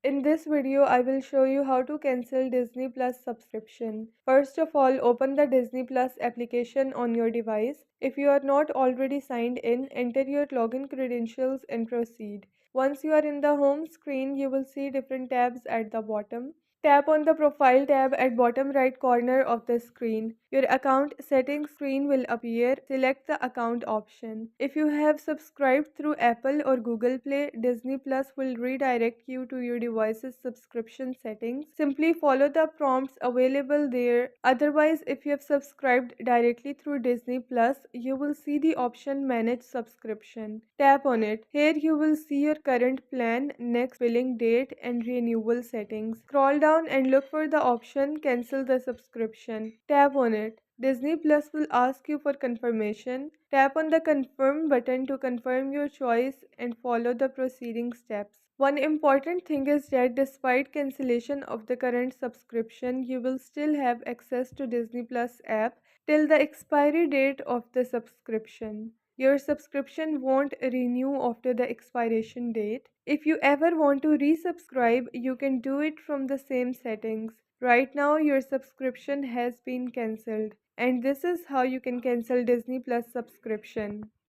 In this video, I will show you how to cancel Disney Plus subscription. First of all, open the Disney Plus application on your device. If you are not already signed in, enter your login credentials and proceed. Once you are in the home screen, you will see different tabs at the bottom. Tap on the Profile tab at bottom right corner of the screen. Your account settings screen will appear. Select the account option. If you have subscribed through Apple or Google Play, Disney Plus will redirect you to your device's subscription settings. Simply follow the prompts available there. Otherwise, if you have subscribed directly through Disney Plus, you will see the option Manage Subscription. Tap on it. Here you will see your current plan, next billing date, and renewal settings. Scroll down and look for the option Cancel the subscription. Tap on it. Disney Plus will ask you for confirmation. Tap on the Confirm button to confirm your choice and follow the proceeding steps. One important thing is that despite cancellation of the current subscription, you will still have access to Disney Plus app till the expiry date of the subscription. Your subscription won't renew after the expiration date. If you ever want to resubscribe, you can do it from the same settings. Right now, your subscription has been cancelled, and this is how you can cancel Disney Plus subscription.